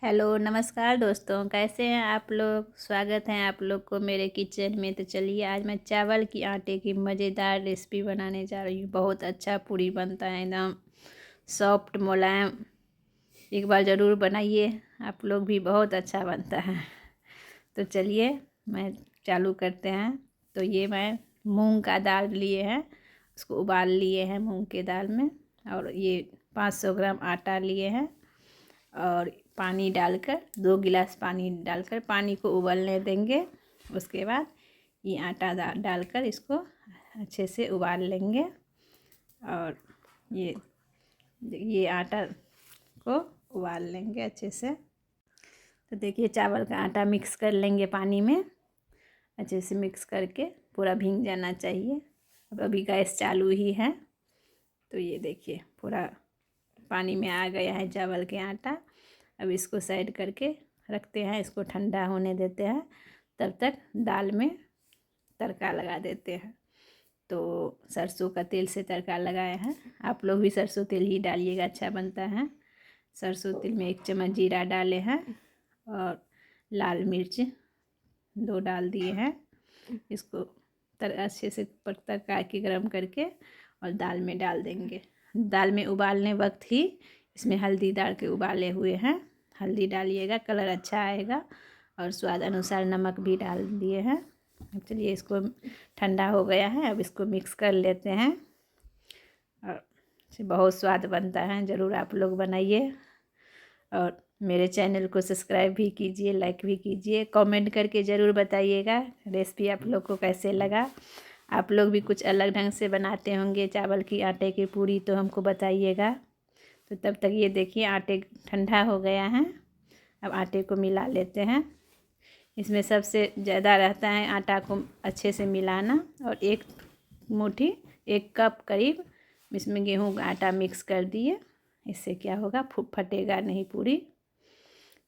Hello नमस्कार दोस्तों, कैसे हैं आप लोग। स्वागत है आप लोग को मेरे किचन में। तो चलिए आज मैं चावल की आटे की मज़ेदार रेसिपी बनाने जा रही हूँ। बहुत अच्छा पूरी बनता है, एकदम सॉफ्ट मुलायम। एक बार ज़रूर बनाइए आप लोग भी, बहुत अच्छा बनता है। तो चलिए मैं चालू करते हैं। तो ये मैं मूंग का दाल लिए हैं, उसको उबाल लिए हैं मूंग के दाल में। और ये 500 ग्राम आटा लिए हैं और पानी डालकर 2 गिलास पानी डालकर पानी को उबलने देंगे। उसके बाद ये आटा डालकर इसको अच्छे से उबाल लेंगे। और ये आटा को उबाल लेंगे अच्छे से। तो देखिए चावल का आटा मिक्स कर लेंगे पानी में, अच्छे से मिक्स करके पूरा भीग जाना चाहिए। अब अभी गैस चालू ही है। तो ये देखिए पूरा पानी में आ गया है चावल के आटा। अब इसको साइड करके रखते हैं, इसको ठंडा होने देते हैं। तब तक दाल में तड़का लगा देते हैं। तो सरसों का तेल से तड़का लगाए हैं। आप लोग भी सरसों तेल ही डालिएगा, अच्छा बनता है। सरसों तेल में 1 चम्मच जीरा डाले हैं और लाल मिर्च 2 डाल दिए हैं। इसको अच्छे से तड़का के गरम करके और दाल में डाल देंगे। दाल में उबालने वक्त ही इसमें हल्दी डाल के उबाले हुए हैं। हल्दी डालिएगा, कलर अच्छा आएगा। और स्वाद अनुसार नमक भी डाल दिए हैं। चलिए इसको ठंडा हो गया है, अब इसको मिक्स कर लेते हैं। और बहुत स्वाद बनता है, ज़रूर आप लोग बनाइए। और मेरे चैनल को सब्सक्राइब भी कीजिए, लाइक भी कीजिए, कमेंट करके ज़रूर बताइएगा रेसिपी आप लोग को कैसे लगा। आप लोग भी कुछ अलग ढंग से बनाते होंगे चावल की आटे की पूरी, तो हमको बताइएगा। तो तब तक ये देखिए आटे ठंडा हो गया है। अब आटे को मिला लेते हैं। इसमें सबसे ज़्यादा रहता है आटा को अच्छे से मिलाना। और 1 मुट्ठी 1 कप करीब इसमें गेहूं का आटा मिक्स कर दिए। इससे क्या होगा, फटेगा नहीं पूरी।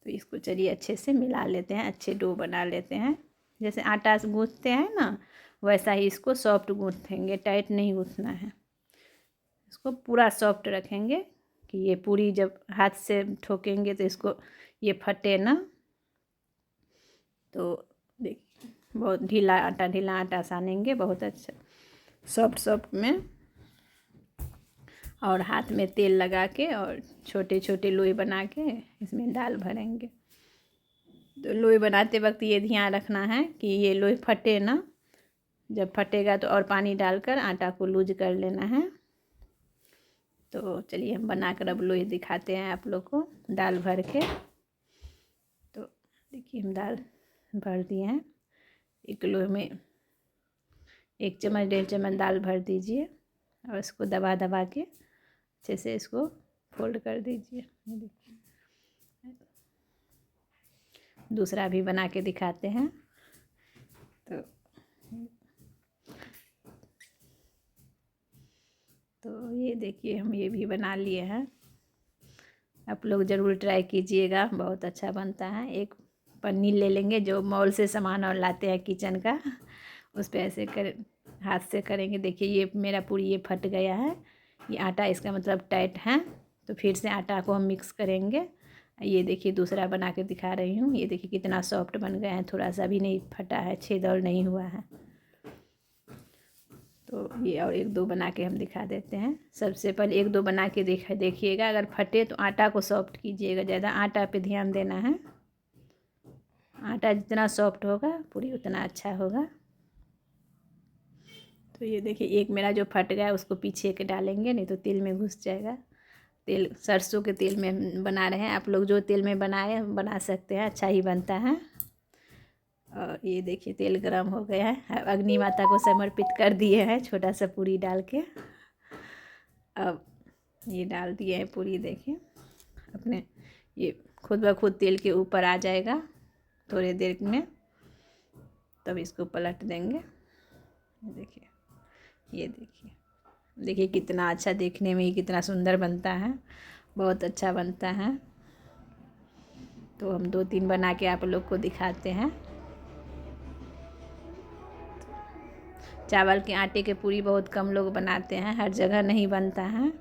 तो इसको चलिए अच्छे से मिला लेते हैं, अच्छे डो बना लेते हैं। जैसे आटा से गूँथते हैं ना, वैसा ही इसको सॉफ्ट गूँथेंगे, टाइट नहीं गूँथना है। इसको पूरा सॉफ्ट रखेंगे कि ये पूरी जब हाथ से ठोकेंगे तो इसको ये फटे ना। तो देखिए बहुत ढीला आटा सानेंगे, बहुत अच्छा सॉफ्ट सॉफ्ट में। और हाथ में तेल लगा के और छोटे छोटे लोई बना के इसमें दाल भरेंगे। तो लोई बनाते वक्त ये ध्यान रखना है कि ये लोई फटे ना। जब फटेगा तो और पानी डालकर आटा को लूज कर लेना है। तो चलिए हम बनाकर अब लोई दिखाते हैं आप लोग को दाल भर के। तो देखिए हम दाल भर दिए हैं। 1 लोई में 1 चम्मच 1.5 चम्मच दाल भर दीजिए और इसको दबा दबा के अच्छे से इसको फोल्ड कर दीजिए। ये देखिए दूसरा भी बना के दिखाते हैं। तो ये देखिए हम ये भी बना लिए हैं। आप लोग ज़रूर ट्राई कीजिएगा, बहुत अच्छा बनता है। एक पन्नी ले लेंगे, जो मॉल से सामान और लाते हैं किचन का, उस पर ऐसे कर हाथ से करेंगे। देखिए ये मेरा पूरी ये फट गया है। ये आटा इसका मतलब टाइट है। तो फिर से आटा को हम मिक्स करेंगे। ये देखिए दूसरा बना के दिखा रही हूँ। ये देखिए कितना सॉफ्ट बन गया है, थोड़ा सा भी नहीं फटा है, छेद और नहीं हुआ है। तो ये और 1-2 बना के हम दिखा देते हैं। सबसे पहले 1-2 बना के देखिएगा, अगर फटे तो आटा को सॉफ्ट कीजिएगा, ज़्यादा आटा पे ध्यान देना है। आटा जितना सॉफ्ट होगा पूरी उतना अच्छा होगा। तो ये देखिए एक मेरा जो फट गया उसको पीछे के डालेंगे, नहीं तो तेल में घुस जाएगा। तेल सरसों के तेल में बना रहे हैं, आप लोग जो तेल में बनाए बना सकते हैं, अच्छा ही बनता है। और ये देखिए तेल गरम हो गया है। अग्नि माता को समर्पित कर दिए हैं छोटा सा पूरी डाल के। अब ये डाल दिए हैं पूरी, देखिए अपने ये खुद ब खुद तेल के ऊपर आ जाएगा थोड़ी देर में। तब इसको पलट देंगे। ये देखिए कितना अच्छा, देखने में ही कितना सुंदर बनता है, बहुत अच्छा बनता है। तो हम 2-3 बना के आप लोग को दिखाते हैं। चावल के आटे के पूरी बहुत कम लोग बनाते हैं, हर जगह नहीं बनता है।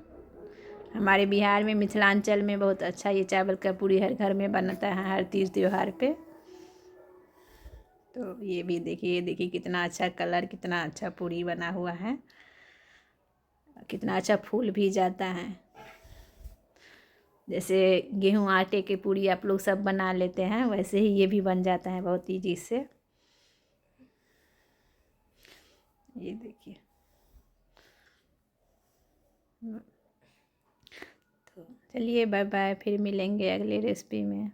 हमारे बिहार में मिथिलांचल में बहुत अच्छा ये चावल का पूरी हर घर में बनता है हर तीज त्योहार पे। तो ये भी देखिए कितना अच्छा कलर, कितना अच्छा पूरी बना हुआ है, कितना अच्छा फूल भी जाता है। जैसे गेहूं आटे की पूरी आप लोग सब बना लेते हैं, वैसे ही ये भी बन जाता है बहुत ईजी से। ये देखिए। तो चलिए बाय बाय, फिर मिलेंगे अगली रेसिपी में।